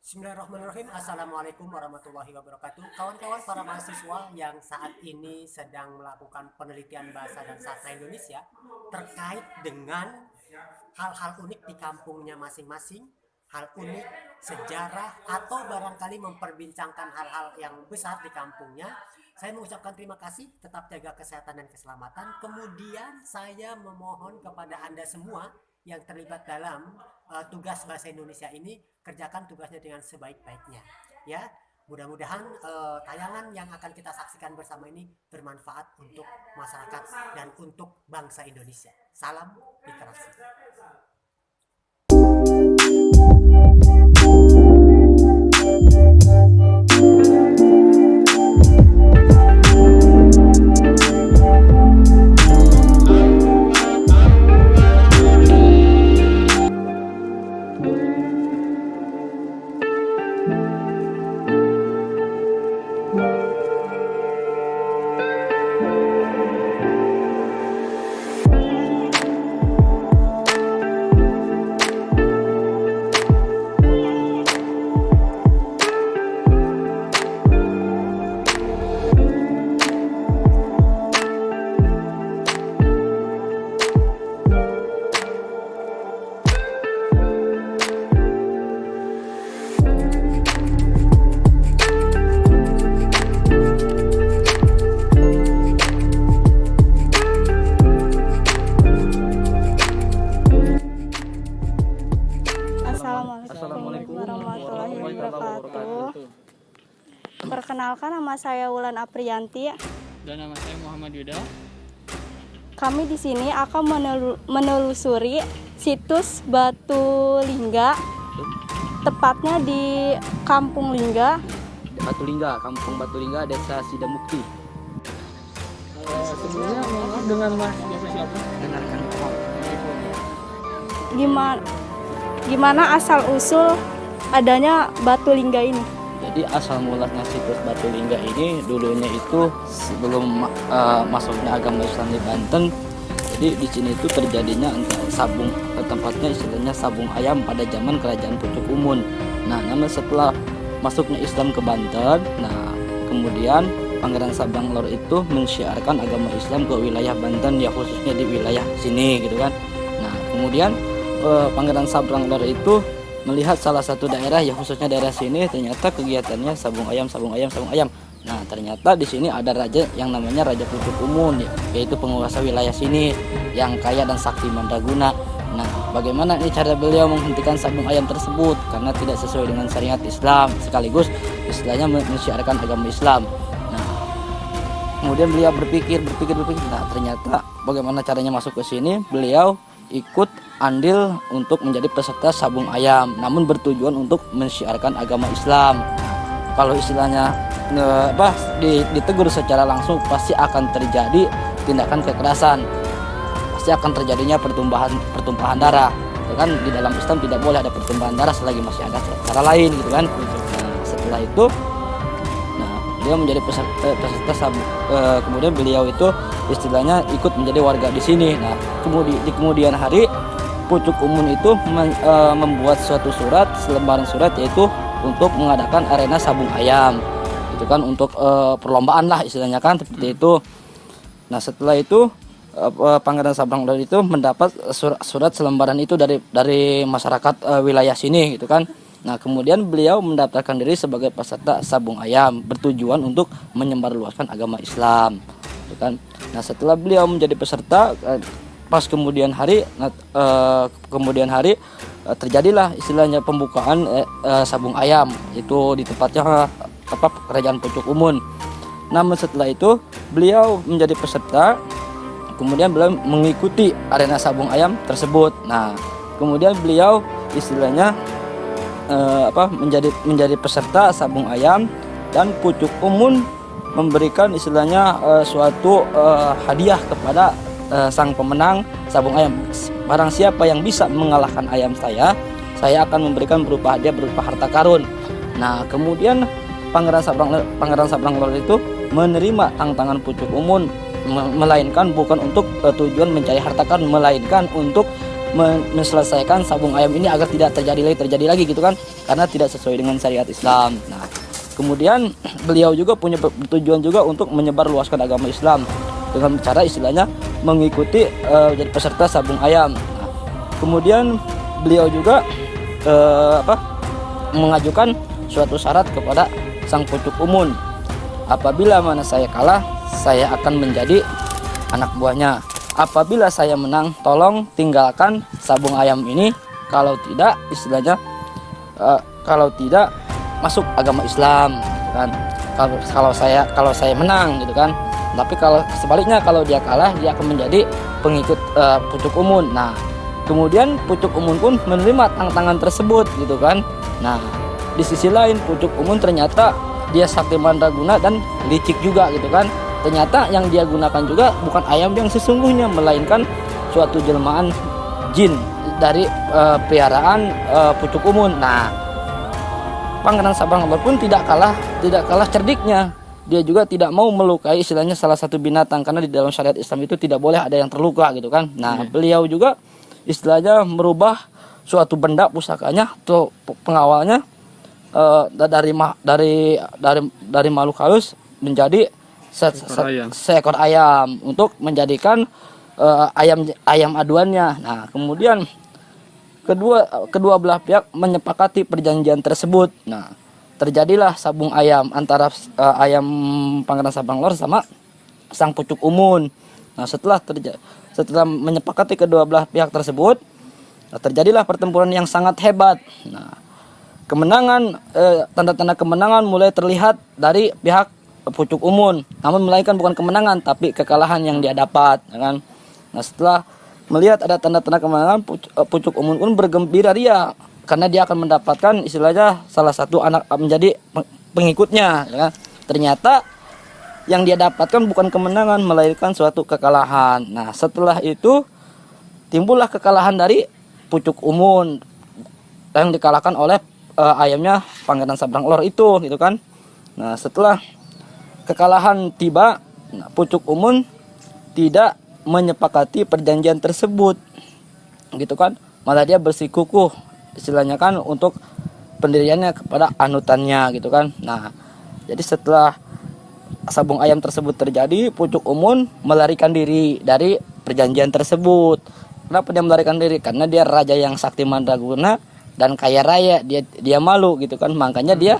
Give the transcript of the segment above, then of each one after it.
Bismillahirrahmanirrahim. Assalamualaikum warahmatullahi wabarakatuh. Kawan-kawan para mahasiswa yang saat ini sedang melakukan penelitian bahasa dan sastra Indonesia terkait dengan hal-hal unik di kampungnya masing-masing, hal unik, sejarah, atau barangkali memperbincangkan hal-hal yang besar di kampungnya. Saya mengucapkan terima kasih, tetap jaga kesehatan dan keselamatan. Kemudian saya memohon kepada Anda semua yang terlibat dalam tugas bahasa Indonesia ini, kerjakan tugasnya dengan sebaik-baiknya. Ya, mudah-mudahan tayangan yang akan kita saksikan bersama ini bermanfaat untuk masyarakat dan untuk bangsa Indonesia. Salam literasi. Assalamualaikum warahmatullahi wabarakatuh. Perkenalkan, nama saya Wulan Apriyanti. Dan nama saya Muhammad Yuda. Kami di sini akan menelusuri situs Batu Lingga, tepatnya di Kampung Lingga. Batu Lingga, Kampung Batu Lingga, Desa Sidamukti. Sebelumnya mohon dengan Mas siapa? Dengan Kang Tom. Gimana asal usul adanya Batu Lingga ini? Jadi asal mulanya situs Batu Lingga ini dulunya itu sebelum masuknya agama Islam di Banten. Jadi di sini itu terjadinya sabung, tempatnya istilahnya sabung ayam pada zaman Kerajaan Pucuk Umun. Nah, namun setelah masuknya Islam ke Banten, nah kemudian Pangeran Sabrang Lor itu mensyiarkan agama Islam ke wilayah Banten, ya khususnya di wilayah sini gitu kan. Nah, kemudian Pangeran Sabrang Lor itu melihat salah satu daerah, ya khususnya daerah sini, ternyata kegiatannya sabung ayam. Nah, ternyata di sini ada raja yang namanya Raja Pucuk Umun, yaitu penguasa wilayah sini yang kaya dan sakti mandraguna. Nah, bagaimana ini cara beliau menghentikan sabung ayam tersebut karena tidak sesuai dengan syariat Islam, sekaligus istilahnya mensyiarkan agama Islam. Nah, kemudian beliau berpikir. Nah, ternyata bagaimana caranya masuk ke sini? Beliau ikut andil untuk menjadi peserta sabung ayam, namun bertujuan untuk mensyiarkan agama Islam. Kalau istilahnya ditegur secara langsung, pasti akan terjadi tindakan kekerasan, pasti akan terjadinya pertumpahan darah. Ya kan, di dalam Islam tidak boleh ada pertumpahan darah selagi masih ada cara lain gitu kan. Nah, setelah itu, beliau menjadi peserta sabung. Kemudian beliau itu istilahnya ikut menjadi warga di sini. Nah, di kemudian hari Pucuk Umun itu membuat suatu selembaran surat, yaitu untuk mengadakan arena sabung ayam. Itu kan untuk perlombaan lah istilahnya kan, seperti itu. Nah, setelah itu Pangeran Sabrang Lor itu mendapat surat selembaran itu dari masyarakat wilayah sini gitu kan. Nah, kemudian beliau mendaftarkan diri sebagai peserta sabung ayam, bertujuan untuk menyebarluaskan agama Islam gitu kan. Nah, setelah beliau menjadi peserta, pas kemudian hari terjadilah istilahnya pembukaan sabung ayam itu di tempatnya Kerajaan Pucuk Umun. Namun setelah itu beliau menjadi peserta, kemudian beliau mengikuti arena sabung ayam tersebut. Nah, kemudian beliau istilahnya menjadi peserta sabung ayam, dan Pucuk Umun memberikan istilahnya suatu hadiah kepada sang pemenang sabung ayam. Barang siapa yang bisa mengalahkan ayam saya akan memberikan berupa hadiah berupa harta karun. Nah, kemudian Pangeran Sabrang Lor itu menerima tantangan Pucuk Umun, melainkan bukan untuk tujuan mencari harta karun, melainkan untuk menyelesaikan sabung ayam ini agar tidak terjadi lagi gitu kan, karena tidak sesuai dengan syariat Islam. Nah, kemudian beliau juga punya tujuan juga untuk menyebarluaskan agama Islam dengan cara istilahnya mengikuti jadi peserta sabung ayam. Nah, kemudian beliau juga mengajukan suatu syarat kepada sang pucuk umun. Apabila mana saya kalah, saya akan menjadi anak buahnya. Apabila saya menang, tolong tinggalkan sabung ayam ini. Kalau tidak, istilahnya kalau tidak masuk agama Islam, gitu kan. Kalau saya menang, gitu kan. Tapi kalau sebaliknya, kalau dia kalah, dia akan menjadi pengikut pucuk umun. Nah, kemudian pucuk umun pun menerima tantangan tersebut, gitu kan. Nah, di sisi lain pucuk umun ternyata dia sakti mandraguna dan licik juga, gitu kan. Ternyata yang dia gunakan juga bukan ayam yang sesungguhnya, melainkan suatu jelmaan jin dari peliharaan pucuk umun. Nah, Pangeran Sabang Lor pun tidak kalah cerdiknya. Dia juga tidak mau melukai istilahnya salah satu binatang, karena di dalam syariat Islam itu tidak boleh ada yang terluka, gitu kan. Nah, beliau juga istilahnya merubah suatu benda pusakanya atau pengawalnya dari makhluk halus menjadi seekor ayam untuk menjadikan ayam aduannya. Nah, kemudian kedua belah pihak menyepakati perjanjian tersebut. Nah, terjadilah sabung ayam antara ayam Pangeran Sabang Lor sama sang pucuk umun. Nah, setelah menyepakati kedua belah pihak tersebut, terjadilah pertempuran yang sangat hebat. Nah, kemenangan tanda-tanda kemenangan mulai terlihat dari pihak pucuk umun, namun melainkan bukan kemenangan tapi kekalahan yang dia dapat, ya kan. Nah, setelah melihat ada tanda-tanda kemenangan, pucuk umun pun bergembira ria karena dia akan mendapatkan istilahnya salah satu anak menjadi pengikutnya, ya kan. Ternyata yang dia dapatkan bukan kemenangan melainkan suatu kekalahan. Nah, setelah itu timbullah kekalahan dari pucuk umun yang dikalahkan oleh ayamnya Pangeran Sabang Lor itu, gitu kan. Nah, setelah kekalahan tiba, pucuk umun tidak menyepakati perjanjian tersebut, gitu kan. Malah dia bersikukuh istilahnya kan untuk pendiriannya kepada anutannya, gitu kan. Nah, jadi setelah sabung ayam tersebut terjadi, pucuk umun melarikan diri dari perjanjian tersebut. Kenapa dia melarikan diri? Karena dia raja yang sakti mandraguna dan kaya raya, dia malu, gitu kan. Makanya dia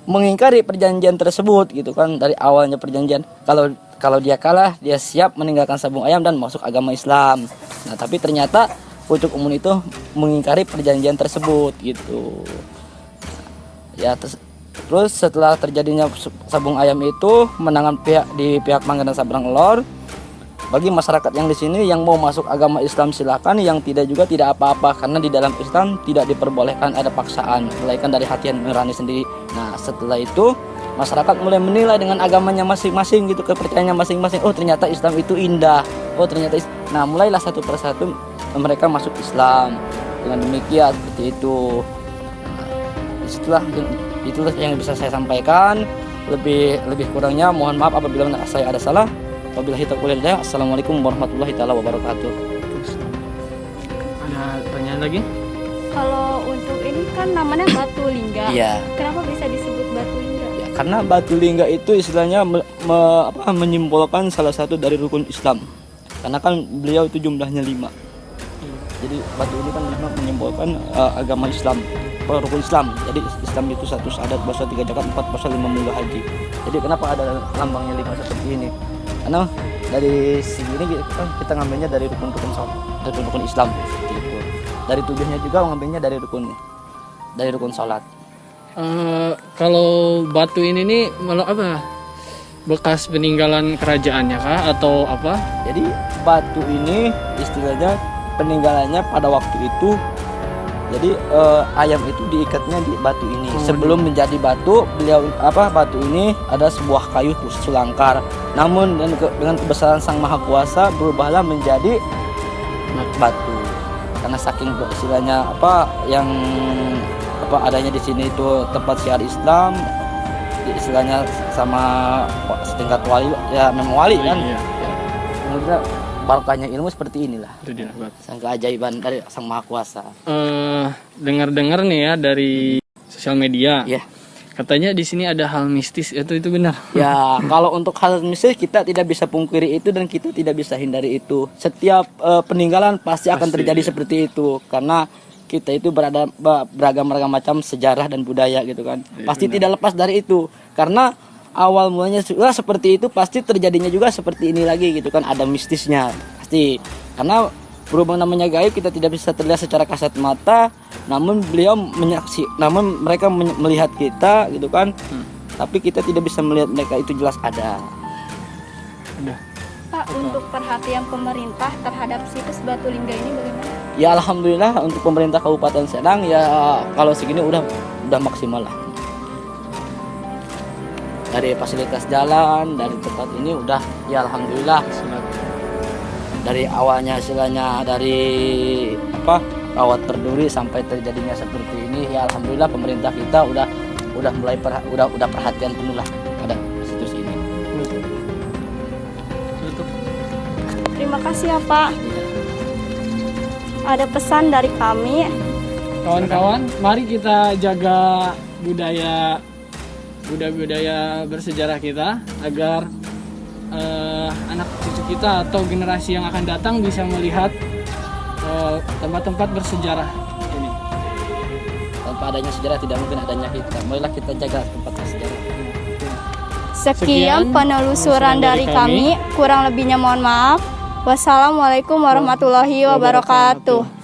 mengingkari perjanjian tersebut, gitu kan. Dari awalnya perjanjian kalau dia kalah, dia siap meninggalkan sabung ayam dan masuk agama Islam. Nah, tapi ternyata pucuk umun itu mengingkari perjanjian tersebut, gitu. Ya, terus setelah terjadinya sabung ayam itu menangan pihak Pangeran Sabang Lor. Bagi masyarakat yang di sini yang mau masuk agama Islam silakan, yang tidak juga tidak apa-apa, karena di dalam Islam tidak diperbolehkan ada paksaan, melainkan dari hati yang nurani sendiri. Nah, setelah itu masyarakat mulai menilai dengan agamanya masing-masing, gitu, kepercayaannya masing-masing. Oh, ternyata Islam itu indah. Oh, ternyata nah, mulailah satu persatu mereka masuk Islam. Dengan demikian seperti itu. Nah, itulah yang bisa saya sampaikan. Lebih kurangnya mohon maaf apabila saya ada salah. Wabillahi taufiq. Assalamualaikum warahmatullahi wabarakatuh. Ada pertanyaan lagi? Kalau untuk ini kan namanya batu lingga. Iya. Kenapa bisa disebut batu lingga? Ya, karena batu lingga itu istilahnya menyimbolkan salah satu dari rukun Islam. Karena kan beliau itu jumlahnya 5. Jadi batu ini kan 5 menyimbolkan agama Islam, rukun Islam. Jadi Islam itu 1 syahadat, puasa 3 zakat, 4 puasa, 5 munggah haji. Jadi kenapa ada lambangnya 5 seperti ini? Karena dari sini kita ngambilnya dari rukun Islam, seperti itu. Dari tujuhnya juga ngambilnya dari rukun salat. Kalau batu ini nih malah apa? Bekas peninggalan kerajaannya kah atau apa? Jadi batu ini istilahnya peninggalannya pada waktu itu. Jadi ayam itu diikatnya di batu ini. Sebelum menjadi batu, batu ini ada sebuah kayu sulangkar. Namun dengan kebesaran Sang Maha Kuasa berubahlah menjadi batu. Karena saking istilahnya adanya di sini itu tempat syiar Islam, istilahnya sama setingkat wali, ya memang wali kan. Iya. Kemudian barokahnya ilmu seperti inilah. Itu dia, Bab. Sang keajaiban dari Sang Maha Kuasa. Dengar-dengar nih ya dari sosial media. Ya. Katanya di sini ada hal mistis, itu benar. Ya, kalau untuk hal mistis kita tidak bisa pungkiri itu dan kita tidak bisa hindari itu. Setiap peninggalan pasti akan terjadi seperti itu karena kita itu beragam macam sejarah dan budaya gitu kan. Pasti tidak lepas dari itu. Karena awal mulanya sudah seperti itu, pasti terjadinya juga seperti ini lagi gitu kan. Ada mistisnya pasti. Karena berhubung namanya gaib, kita tidak bisa terlihat secara kasat mata, namun mereka melihat kita gitu kan. Tapi kita tidak bisa melihat mereka, itu jelas ada. Pak, untuk perhatian pemerintah terhadap situs Batu Lingga ini bagaimana? Ya alhamdulillah untuk pemerintah Kabupaten Serang ya kalau segini udah maksimal lah. Dari fasilitas jalan, dari tempat ini udah ya alhamdulillah. Dari awalnya istilahnya dari rawat berduri sampai terjadinya seperti ini ya alhamdulillah pemerintah kita udah mulai udah perhatian penuh lah pada situs ini. Terima kasih ya Pak. Ada pesan dari kami. Kawan-kawan, mari kita jaga budaya bersejarah kita agar anak cucu kita atau generasi yang akan datang bisa melihat tempat-tempat bersejarah ini. Tanpa adanya sejarah tidak mungkin adanya kita. Marilah kita jaga tempat bersejarah. Sekian penelusuran dari kami. Kurang lebihnya mohon maaf. Wassalamualaikum warahmatullahi wabarakatuh.